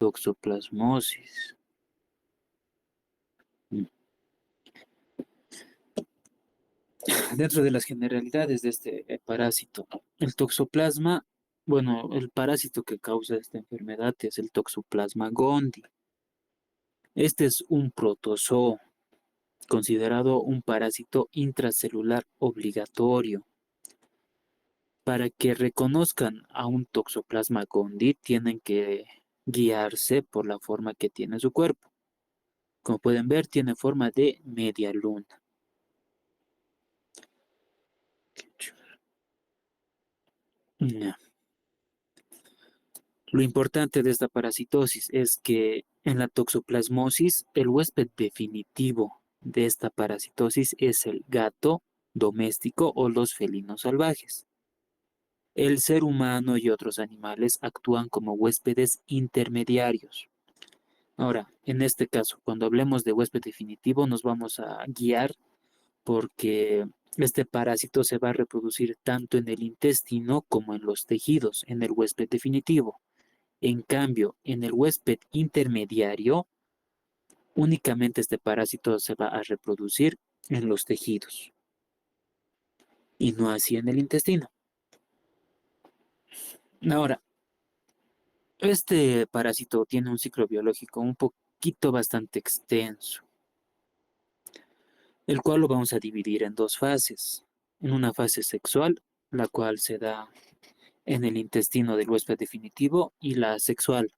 toxoplasmosis. Dentro de las generalidades de este parásito, el toxoplasma, bueno, el parásito que causa esta enfermedad es el Toxoplasma gondii. Este es un protozoo, considerado un parásito intracelular obligatorio. Para que reconozcan a un Toxoplasma gondii, tienen que guiarse por la forma que tiene su cuerpo. Como pueden ver, tiene forma de media luna. Ya. Lo importante de esta parasitosis es que en la toxoplasmosis, el huésped definitivo de esta parasitosis es el gato doméstico o los felinos salvajes. El ser humano y otros animales actúan como huéspedes intermediarios. Ahora, en este caso, cuando hablemos de huésped definitivo, nos vamos a guiar porque este parásito se va a reproducir tanto en el intestino como en los tejidos, en el huésped definitivo. En cambio, en el huésped intermediario, únicamente este parásito se va a reproducir en los tejidos y no así en el intestino. Ahora, este parásito tiene un ciclo biológico un poquito bastante extenso, el cual lo vamos a dividir en dos fases. En una fase sexual, la cual se da en el intestino del huésped definitivo, y la asexual,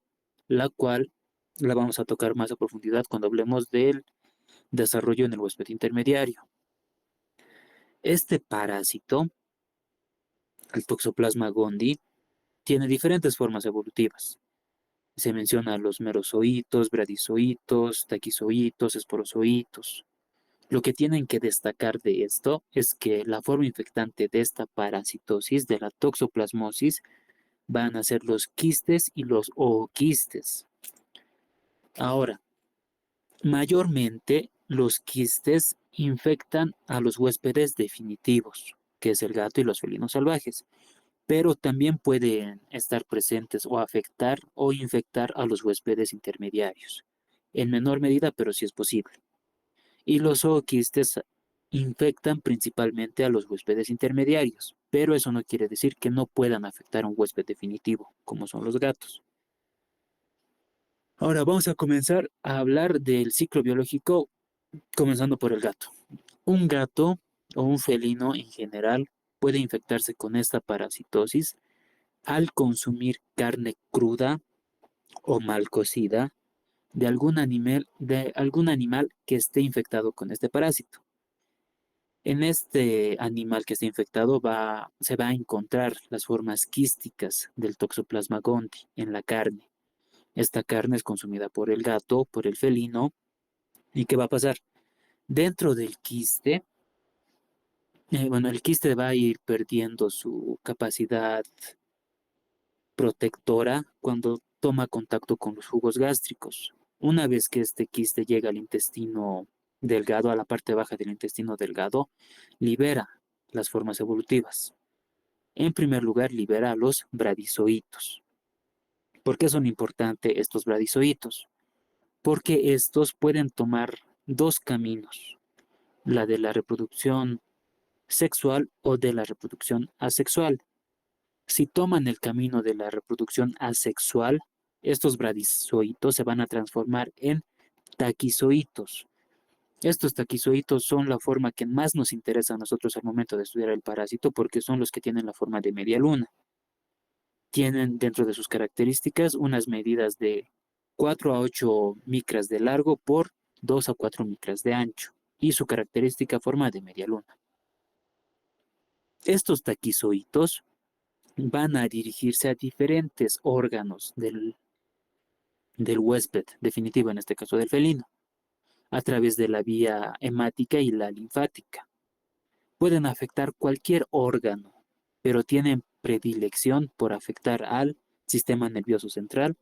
la cual la vamos a tocar más a profundidad cuando hablemos del desarrollo en el huésped intermediario. Este parásito, el Toxoplasma gondii, tiene diferentes formas evolutivas. Se menciona los merozoitos, bradizoitos, taquizoitos, esporozoitos. Lo que tienen que destacar de esto es que la forma infectante de esta parasitosis, de la toxoplasmosis, van a ser los quistes y los ooquistes. Ahora, mayormente los quistes infectan a los huéspedes definitivos, que es el gato y los felinos salvajes, pero también pueden estar presentes o afectar o infectar a los huéspedes intermediarios, en menor medida, pero sí es posible. Y los zooquistes infectan principalmente a los huéspedes intermediarios, pero eso no quiere decir que no puedan afectar a un huésped definitivo, como son los gatos. Ahora vamos a comenzar a hablar del ciclo biológico, comenzando por el gato. Un gato o un felino en general puede infectarse con esta parasitosis al consumir carne cruda o mal cocida de algún animal que esté infectado con este parásito. En este animal que esté infectado se va a encontrar las formas quísticas del Toxoplasma gondii en la carne. Esta carne es consumida por el gato, por el felino. ¿Y qué va a pasar? Dentro del quiste, bueno, el quiste va a ir perdiendo su capacidad protectora cuando toma contacto con los jugos gástricos. Una vez que este quiste llega al intestino delgado, a la parte baja del intestino delgado, libera las formas evolutivas. En primer lugar, libera a los bradizoitos. ¿Por qué son importantes estos bradizoitos? Porque estos pueden tomar dos caminos, la de la reproducción sexual o de la reproducción asexual. Si toman el camino de la reproducción asexual, estos bradizoitos se van a transformar en taquizoitos. Estos taquizoitos son la forma que más nos interesa a nosotros al momento de estudiar el parásito porque son los que tienen la forma de media luna. Tienen dentro de sus características unas medidas de 4 a 8 micras de largo por 2 a 4 micras de ancho y su característica forma de media luna. Estos taquizoitos van a dirigirse a diferentes órganos del huésped definitivo, en este caso del felino, a través de la vía hemática y la linfática. Pueden afectar cualquier órgano, pero tienen predilección por afectar al sistema nervioso central,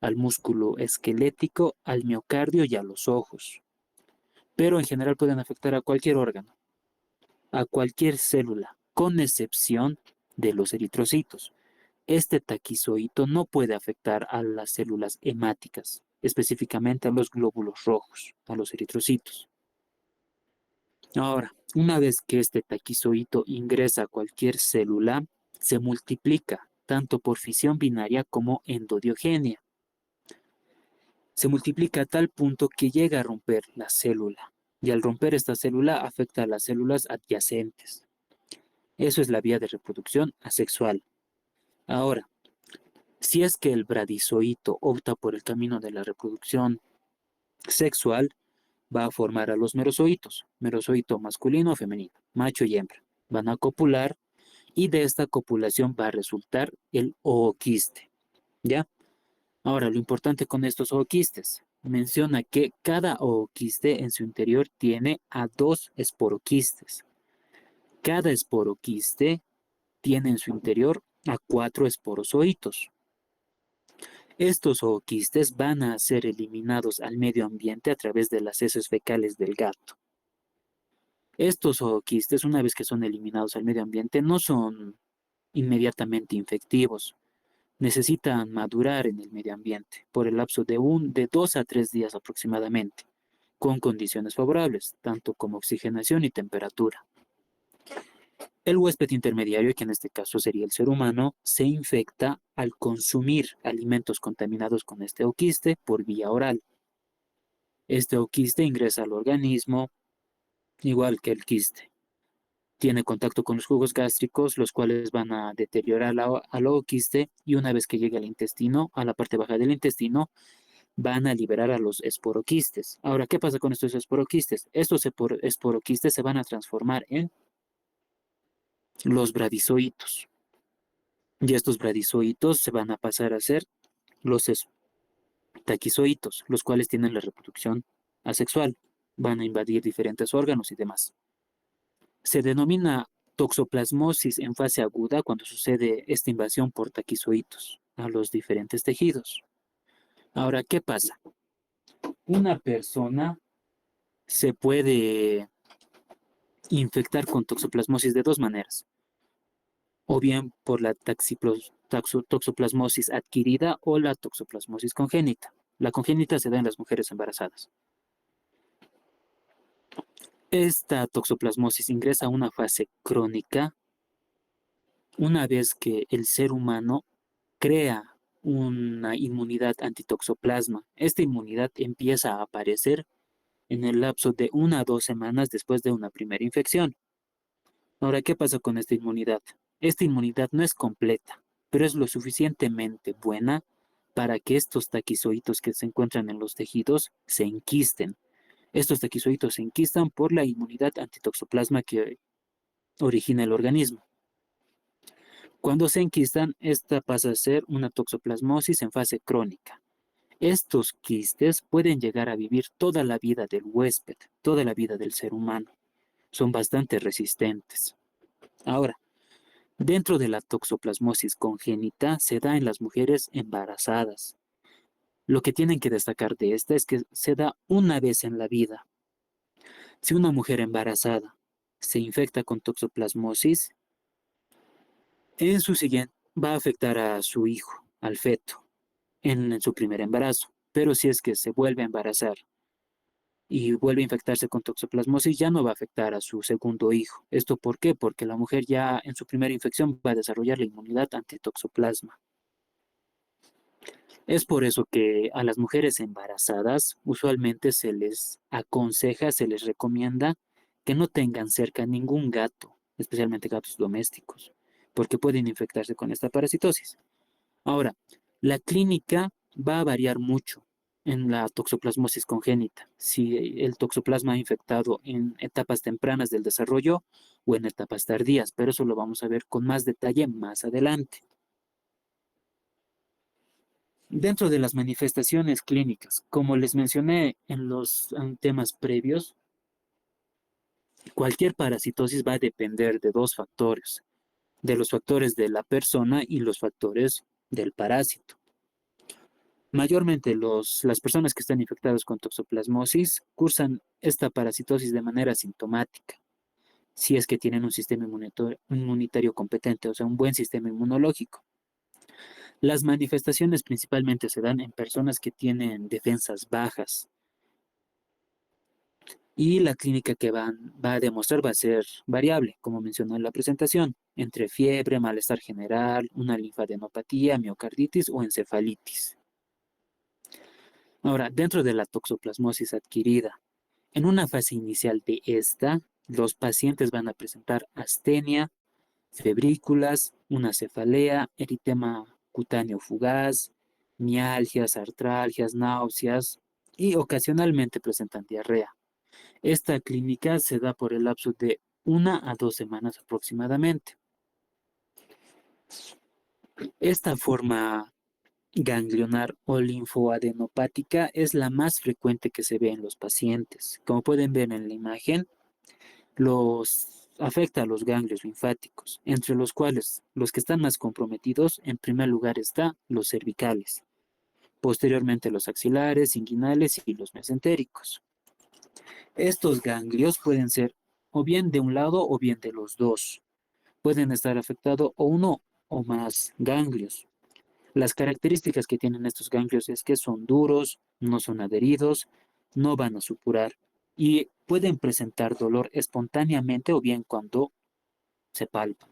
al músculo esquelético, al miocardio y a los ojos. Pero en general pueden afectar a cualquier órgano, a cualquier célula, con excepción de los eritrocitos. este taquizoito no puede afectar a las células hemáticas, específicamente a los glóbulos rojos, a los eritrocitos. Ahora, una vez que este taquizoito ingresa a cualquier célula, se multiplica tanto por fisión binaria como endodiogenia. Se multiplica a tal punto que llega a romper la célula, y al romper esta célula afecta a las células adyacentes. Eso es la vía de reproducción asexual. Ahora, si es que el bradizoito opta por el camino de la reproducción sexual, va a formar a los merozoitos, merozoito masculino o femenino, macho y hembra. Van a copular y de esta copulación va a resultar el ooquiste, ¿ya? Ahora, lo importante con estos ooquistes, menciona que cada ooquiste en su interior tiene a 2 esporoquistes. Cada esporoquiste tiene en su interior a 4 esporozoitos. Estos ooquistes van a ser eliminados al medio ambiente a través de las heces fecales del gato. Estos ooquistes, una vez que son eliminados al medio ambiente, no son inmediatamente infectivos. Necesitan madurar en el medio ambiente por el lapso de 2 a 3 días aproximadamente, con condiciones favorables, tanto como oxigenación y temperatura. El huésped intermediario, que en este caso sería el ser humano, se infecta al consumir alimentos contaminados con este ooquiste por vía oral. Este ooquiste ingresa al organismo igual que el quiste. Tiene contacto con los jugos gástricos, los cuales van a deteriorar al ooquiste y una vez que llegue al intestino, a la parte baja del intestino, van a liberar a los esporoquistes. Ahora, ¿qué pasa con estos esporoquistes? Estos esporoquistes se van a transformar en los bradizoitos. Y estos bradizoitos se van a pasar a ser los taquizoitos, los cuales tienen la reproducción asexual. Van a invadir diferentes órganos y demás. Se denomina toxoplasmosis en fase aguda cuando sucede esta invasión por taquizoitos a los diferentes tejidos. Ahora, ¿qué pasa? Una persona se puede infectar con toxoplasmosis de dos maneras, o bien por la toxoplasmosis adquirida o la toxoplasmosis congénita. La congénita se da en las mujeres embarazadas. Esta toxoplasmosis ingresa a una fase crónica una vez que el ser humano crea una inmunidad antitoxoplasma. Esta inmunidad empieza a aparecer en el lapso de 1 a 2 semanas después de una primera infección. Ahora, ¿qué pasa con esta inmunidad? Esta inmunidad no es completa, pero es lo suficientemente buena para que estos taquizoitos que se encuentran en los tejidos se enquisten. Estos taquizoitos se enquistan por la inmunidad antitoxoplasma que origina el organismo. Cuando se enquistan, esta pasa a ser una toxoplasmosis en fase crónica. Estos quistes pueden llegar a vivir toda la vida del huésped, toda la vida del ser humano. Son bastante resistentes. Ahora, dentro de la toxoplasmosis congénita se da en las mujeres embarazadas. Lo que tienen que destacar de esta es que se da una vez en la vida. Si una mujer embarazada se infecta con toxoplasmosis, en su siguiente va a afectar a su hijo, al feto, en su primer embarazo. Pero si es que se vuelve a embarazar y vuelve a infectarse con toxoplasmosis, ya no va a afectar a su segundo hijo. ¿Esto por qué? Porque la mujer ya en su primera infección va a desarrollar la inmunidad antitoxoplasma. Es por eso que a las mujeres embarazadas usualmente se les aconseja, se les recomienda que no tengan cerca ningún gato, especialmente gatos domésticos, porque pueden infectarse con esta parasitosis. Ahora, la clínica va a variar mucho en la toxoplasmosis congénita, si el toxoplasma ha infectado en etapas tempranas del desarrollo o en etapas tardías, pero eso lo vamos a ver con más detalle más adelante. Dentro de las manifestaciones clínicas, como les mencioné en los temas previos, cualquier parasitosis va a depender de dos factores, de los factores de la persona y los factores del parásito. Mayormente las personas que están infectadas con toxoplasmosis cursan esta parasitosis de manera sintomática, si es que tienen un sistema inmunitario competente, o sea, un buen sistema inmunológico. Las manifestaciones principalmente se dan en personas que tienen defensas bajas y la clínica que va a demostrar va a ser variable, como mencionó en la presentación, entre fiebre, malestar general, una linfadenopatía, miocarditis o encefalitis. Ahora, dentro de la toxoplasmosis adquirida, en una fase inicial de esta, los pacientes van a presentar astenia, febrículas, una cefalea, eritema cutáneo fugaz, mialgias, artralgias, náuseas y ocasionalmente presentan diarrea. Esta clínica se da por el lapso de 1 a 2 semanas aproximadamente. Esta forma ganglionar o linfoadenopática es la más frecuente que se ve en los pacientes. Como pueden ver en la imagen, afecta a los ganglios linfáticos, entre los cuales los que están más comprometidos, en primer lugar está los cervicales, posteriormente los axilares, inguinales y los mesentéricos. Estos ganglios pueden ser o bien de un lado o bien de los dos. Pueden estar afectados o uno o más ganglios. Las características que tienen estos ganglios es que son duros, no son adheridos, no van a supurar y pueden presentar dolor espontáneamente o bien cuando se palpan.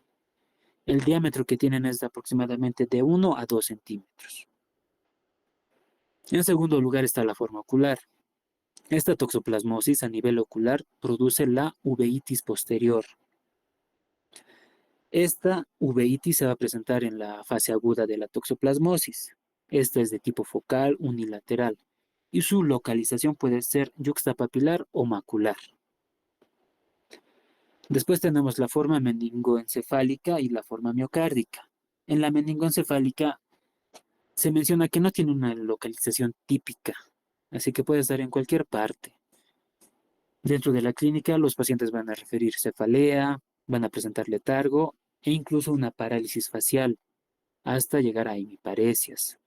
El diámetro que tienen es de aproximadamente de 1 a 2 centímetros. En segundo lugar está la forma ocular. Esta toxoplasmosis a nivel ocular produce la uveitis posterior. Esta uveitis se va a presentar en la fase aguda de la toxoplasmosis. Esta es de tipo focal unilateral y su localización puede ser yuxtapapilar o macular. Después tenemos la forma meningoencefálica y la forma miocárdica. En la meningoencefálica se menciona que no tiene una localización típica, así que puede estar en cualquier parte. Dentro de la clínica, los pacientes van a referir cefalea, van a presentar letargo e incluso una parálisis facial, hasta llegar a hemiparesias.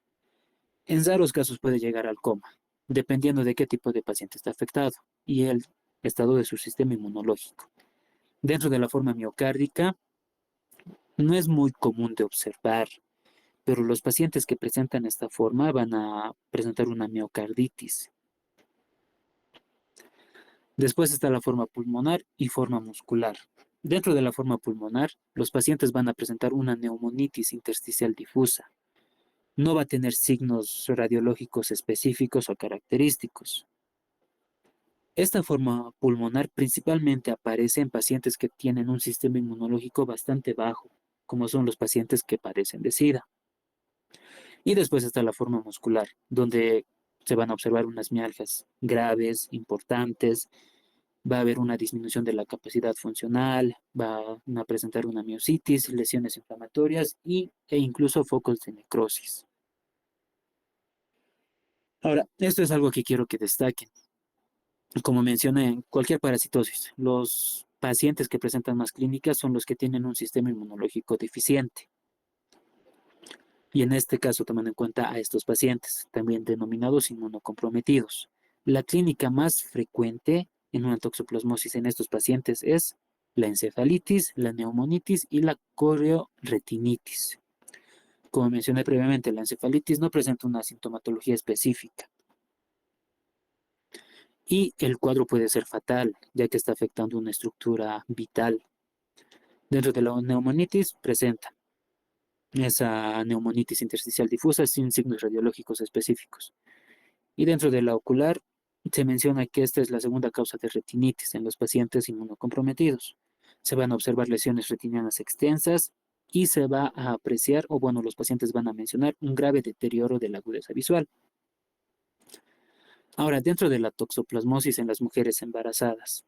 En raros casos puede llegar al coma, dependiendo de qué tipo de paciente está afectado y el estado de su sistema inmunológico. Dentro de la forma miocárdica, no es muy común de observar, pero los pacientes que presentan esta forma van a presentar una miocarditis. Después está la forma pulmonar y forma muscular. Dentro de la forma pulmonar, los pacientes van a presentar una neumonitis intersticial difusa. No va a tener signos radiológicos específicos o característicos. Esta forma pulmonar principalmente aparece en pacientes que tienen un sistema inmunológico bastante bajo, como son los pacientes que padecen de SIDA. Y después está la forma muscular, donde se van a observar unas mialgias graves, importantes, va a haber una disminución de la capacidad funcional, van a presentar una miositis, lesiones inflamatorias e incluso focos de necrosis. Ahora, esto es algo que quiero que destaquen. Como mencioné, en cualquier parasitosis, los pacientes que presentan más clínicas son los que tienen un sistema inmunológico deficiente. Y en este caso, tomando en cuenta a estos pacientes, también denominados inmunocomprometidos. La clínica más frecuente en una toxoplasmosis en estos pacientes es la encefalitis, la neumonitis y la corioretinitis. Como mencioné previamente, la encefalitis no presenta una sintomatología específica y el cuadro puede ser fatal, ya que está afectando una estructura vital. Dentro de la neumonitis presenta esa neumonitis intersticial difusa sin signos radiológicos específicos. Y dentro de la ocular, se menciona que esta es la segunda causa de retinitis en los pacientes inmunocomprometidos. Se van a observar lesiones retinianas extensas y se va a apreciar, o bueno, los pacientes van a mencionar un grave deterioro de la agudeza visual. Ahora, dentro de la toxoplasmosis en las mujeres embarazadas,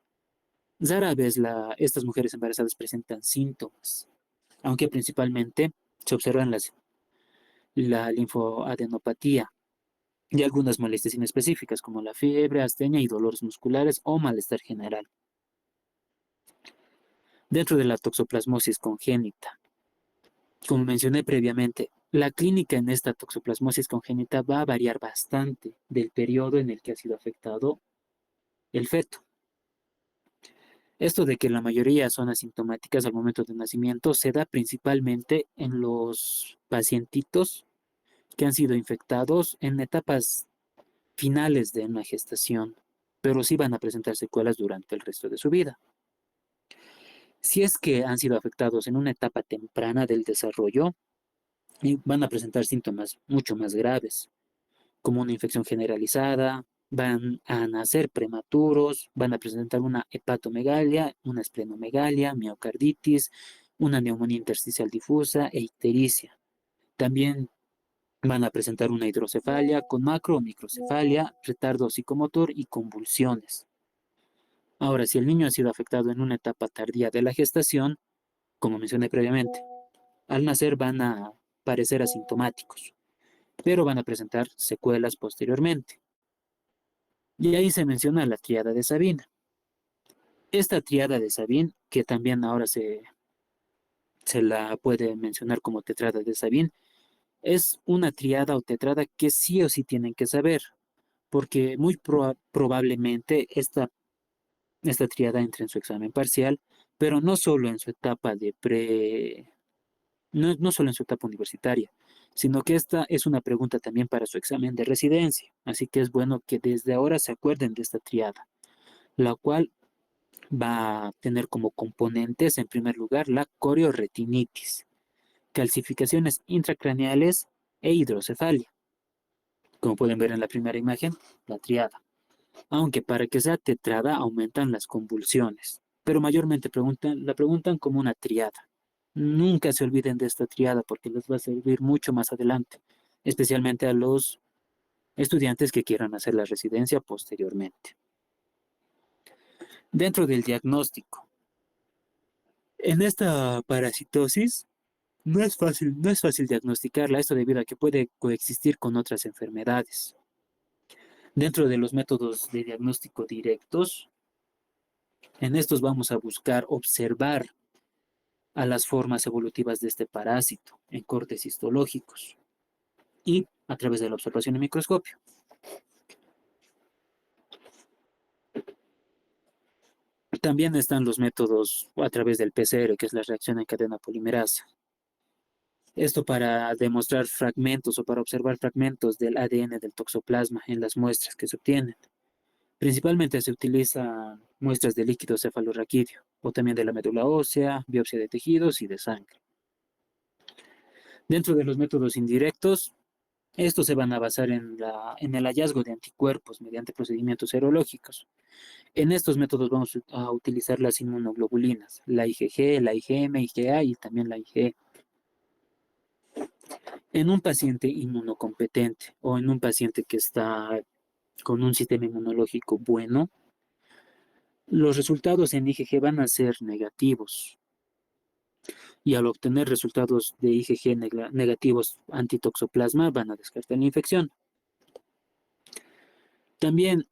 rara vez estas mujeres embarazadas presentan síntomas, aunque principalmente se observan la linfoadenopatía y algunas molestias inespecíficas como la fiebre, astenia y dolores musculares o malestar general. Dentro de la toxoplasmosis congénita, como mencioné previamente, la clínica en esta toxoplasmosis congénita va a variar bastante del periodo en el que ha sido afectado el feto. Esto de que la mayoría son asintomáticas al momento del nacimiento se da principalmente en los pacientitos que han sido infectados en etapas finales de una gestación, pero sí van a presentar secuelas durante el resto de su vida. Si es que han sido afectados en una etapa temprana del desarrollo, van a presentar síntomas mucho más graves, como una infección generalizada, van a nacer prematuros, van a presentar una hepatomegalia, una esplenomegalia, miocarditis, una neumonía intersticial difusa e ictericia. También van a presentar una hidrocefalia con macro o microcefalia, retardo psicomotor y convulsiones. Ahora, si el niño ha sido afectado en una etapa tardía de la gestación, como mencioné previamente, al nacer van a parecer asintomáticos, pero van a presentar secuelas posteriormente. Y ahí se menciona la triada de Sabin. Esta triada de Sabin, que también ahora se la puede mencionar como tetrada de Sabin, es una triada o tetrada que sí o sí tienen que saber, porque muy probablemente esta triada entre en su examen parcial, pero no solo en su etapa de no solo en su etapa universitaria, sino que esta es una pregunta también para su examen de residencia. Así que es bueno que desde ahora se acuerden de esta triada, la cual va a tener como componentes, en primer lugar, la corioretinitis, calcificaciones intracraneales e hidrocefalia. Como pueden ver en la primera imagen, la triada. Aunque para que sea tetrada aumentan las convulsiones, pero mayormente la preguntan como una triada. Nunca se olviden de esta triada porque les va a servir mucho más adelante, especialmente a los estudiantes que quieran hacer la residencia posteriormente. Dentro del diagnóstico, en esta parasitosis no es fácil diagnosticarla, esto debido a que puede coexistir con otras enfermedades. Dentro de los métodos de diagnóstico directos, en estos vamos a buscar observar a las formas evolutivas de este parásito en cortes histológicos y a través de la observación en microscopio. También están los métodos a través del PCR, que es la reacción en cadena polimerasa. Esto para demostrar fragmentos o para observar fragmentos del ADN del toxoplasma en las muestras que se obtienen. Principalmente se utilizan muestras de líquido cefalorraquídeo o también de la médula ósea, biopsia de tejidos y de sangre. Dentro de los métodos indirectos, estos se van a basar en el hallazgo de anticuerpos mediante procedimientos serológicos. En estos métodos vamos a utilizar las inmunoglobulinas, la IgG, la IgM, IgA y también la IgE. En un paciente inmunocompetente o en un paciente que está con un sistema inmunológico bueno, los resultados en IgG van a ser negativos. Y al obtener resultados de IgG negativos antitoxoplasma, van a descartar la infección. También,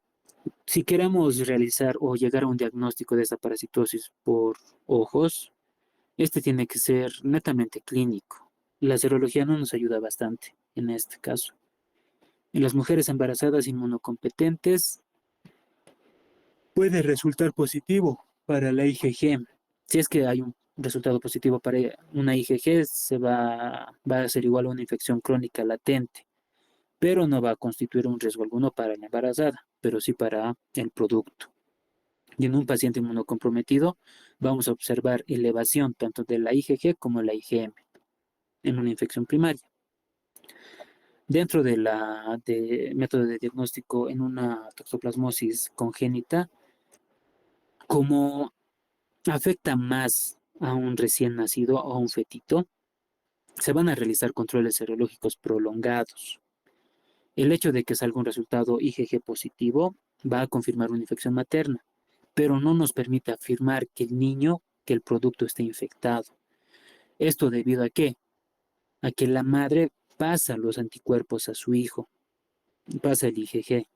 si queremos realizar o llegar a un diagnóstico de esta parasitosis por ojos, este tiene que ser netamente clínico. La serología no nos ayuda bastante en este caso. En las mujeres embarazadas inmunocompetentes puede resultar positivo para la IgG. Si es que hay un resultado positivo para una IgG, va a ser igual a una infección crónica latente, pero no va a constituir un riesgo alguno para la embarazada, pero sí para el producto. Y en un paciente inmunocomprometido vamos a observar elevación tanto de la IgG como la IgM en una infección primaria. Dentro de método de diagnóstico en una toxoplasmosis congénita, como afecta más a un recién nacido o a un fetito, se van a realizar controles serológicos prolongados. El hecho de que salga un resultado IgG positivo va a confirmar una infección materna, pero no nos permite afirmar que el producto esté infectado. ¿Esto debido a qué? A que la madre pasa los anticuerpos a su hijo, pasa el IgG.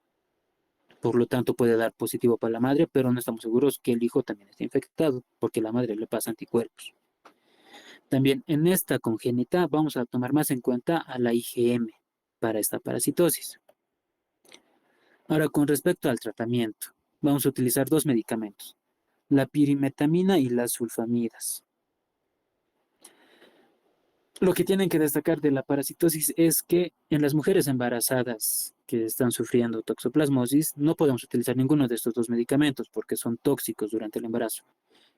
Por lo tanto, puede dar positivo para la madre, pero no estamos seguros que el hijo también esté infectado, porque la madre le pasa anticuerpos. También en esta congénita vamos a tomar más en cuenta a la IgM para esta parasitosis. Ahora, con respecto al tratamiento, vamos a utilizar dos medicamentos, la pirimetamina y las sulfamidas. Lo que tienen que destacar de la parasitosis es que en las mujeres embarazadas que están sufriendo toxoplasmosis no podemos utilizar ninguno de estos dos medicamentos porque son tóxicos durante el embarazo.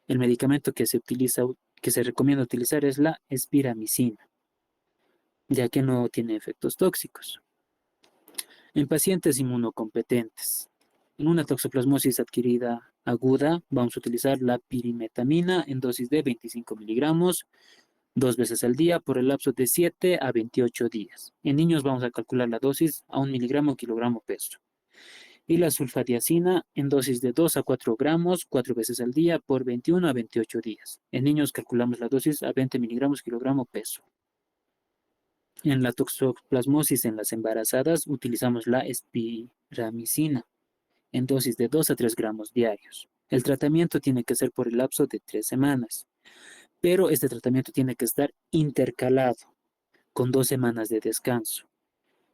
El medicamento que se utiliza, que se recomienda utilizar es la espiramicina, ya que no tiene efectos tóxicos. En pacientes inmunocompetentes, en una toxoplasmosis adquirida aguda, vamos a utilizar la pirimetamina en dosis de 25 miligramos 2 veces al día por el lapso de 7 a 28 días. En niños vamos a calcular la dosis a 1 miligramo kilogramo peso. Y la sulfadiazina en dosis de 2 a 4 gramos 4 veces al día por 21 a 28 días. En niños calculamos la dosis a 20 miligramos kilogramo peso. En la toxoplasmosis en las embarazadas utilizamos la espiramicina en dosis de 2 a 3 gramos diarios. El tratamiento tiene que ser por el lapso de 3 semanas, pero este tratamiento tiene que estar intercalado con 2 semanas de descanso.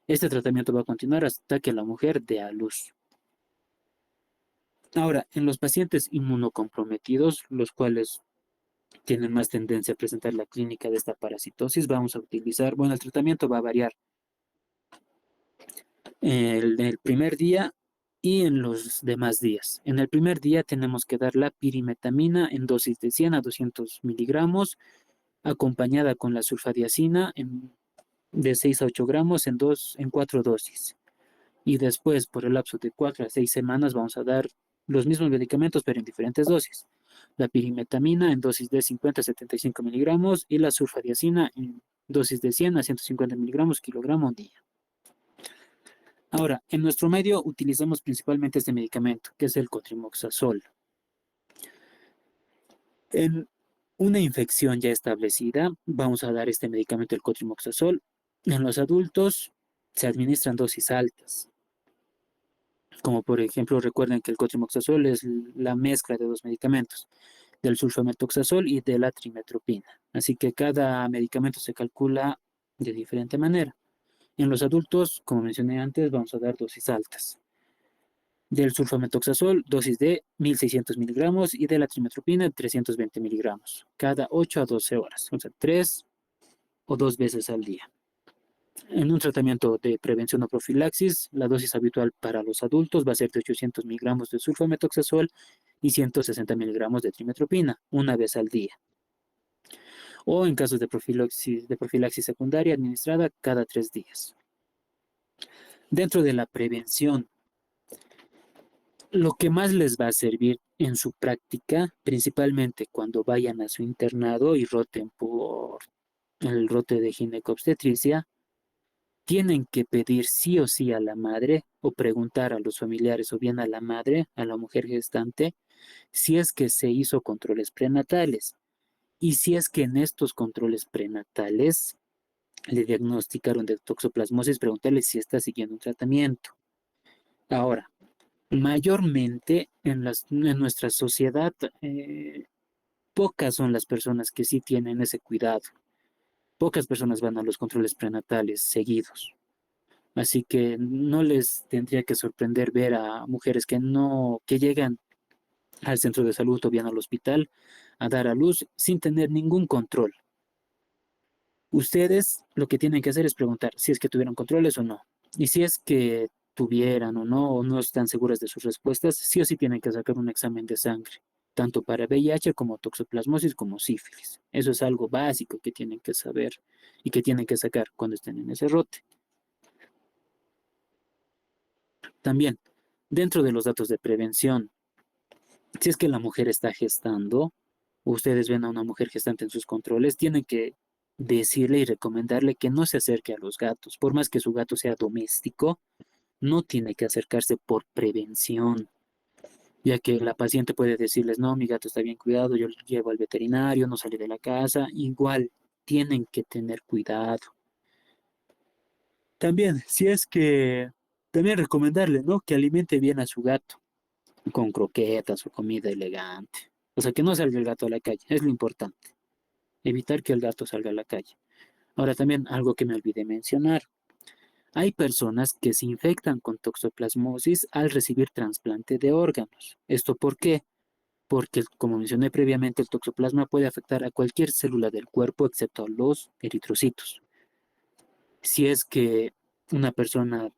Este tratamiento va a continuar hasta que la mujer dé a luz. Ahora, en los pacientes inmunocomprometidos, los cuales tienen más tendencia a presentar la clínica de esta parasitosis, vamos a utilizar, bueno, el tratamiento va a variar en el primer día y en los demás días. En el primer día tenemos que dar la pirimetamina en dosis de 100 a 200 miligramos, acompañada con la sulfadiazina de 6 a 8 gramos en 4 dosis. Y después, por el lapso de 4 a 6 semanas, vamos a dar los mismos medicamentos, pero en diferentes dosis. La pirimetamina en dosis de 50 a 75 miligramos y la sulfadiazina en dosis de 100 a 150 miligramos kilogramo día. Ahora, en nuestro medio utilizamos principalmente este medicamento, que es el cotrimoxazol. En una infección ya establecida, vamos a dar este medicamento, el cotrimoxazol. En los adultos se administran dosis altas, como por ejemplo, recuerden que el cotrimoxazol es la mezcla de dos medicamentos, del sulfamethoxazol y de la trimetropina. Así que cada medicamento se calcula de diferente manera. En los adultos, como mencioné antes, vamos a dar dosis altas. Del sulfamethoxazol, dosis de 1600 miligramos y de la trimetropina, 320 miligramos, cada 8 a 12 horas, o sea, 3 o 2 veces al día. En un tratamiento de prevención o profilaxis, la dosis habitual para los adultos va a ser de 800 miligramos de sulfamethoxazol y 160 miligramos de trimetropina, una vez al día. O en casos de profilaxis secundaria administrada cada 3 días. Dentro de la prevención, lo que más les va a servir en su práctica, principalmente cuando vayan a su internado y roten por el rote de ginecobstetricia, tienen que pedir sí o sí a la madre o preguntar a los familiares o bien a la madre, a la mujer gestante, si es que se hizo controles prenatales y si es que en estos controles prenatales le diagnosticaron de toxoplasmosis, preguntarle si está siguiendo un tratamiento. Ahora, mayormente en nuestra sociedad, pocas son las personas que sí tienen ese cuidado. Pocas personas van a los controles prenatales seguidos. Así que no les tendría que sorprender ver a mujeres que llegan al centro de salud o bien al hospital a dar a luz sin tener ningún control. Ustedes lo que tienen que hacer es preguntar si es que tuvieron controles o no. Y si es que tuvieran o no están seguras de sus respuestas, sí o sí tienen que sacar un examen de sangre, tanto para VIH como toxoplasmosis como sífilis. Eso es algo básico que tienen que saber y que tienen que sacar cuando estén en ese rote. También, dentro de los datos de prevención, si es que la mujer está gestando, ustedes ven a una mujer gestante en sus controles, tienen que decirle y recomendarle que no se acerque a los gatos. Por más que su gato sea doméstico, no tiene que acercarse por prevención, ya que la paciente puede decirles, no, mi gato está bien cuidado, yo lo llevo al veterinario, no sale de la casa. Igual, tienen que tener cuidado. También, si es que, también recomendarle, ¿no? Que alimente bien a su gato con croquetas o comida elegante. O sea, que no salga el gato a la calle, es lo importante. Evitar que el gato salga a la calle. Ahora también algo que me olvidé mencionar. Hay personas que se infectan con toxoplasmosis al recibir trasplante de órganos. ¿Esto por qué? porque, como mencioné previamente, el toxoplasma puede afectar a cualquier célula del cuerpo excepto a los eritrocitos. Si es que una persona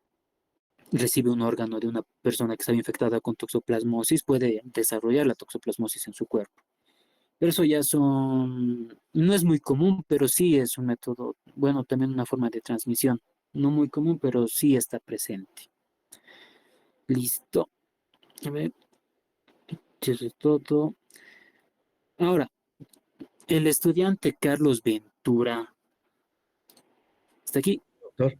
recibe un órgano de una persona que estaba infectada con toxoplasmosis, puede desarrollar la toxoplasmosis en su cuerpo. Pero eso ya no es muy común, pero sí es un método, bueno, también una forma de transmisión. No muy común, pero sí está presente. Listo. A ver, eso es todo. Ahora, el estudiante Carlos Ventura, ¿está aquí? Doctor.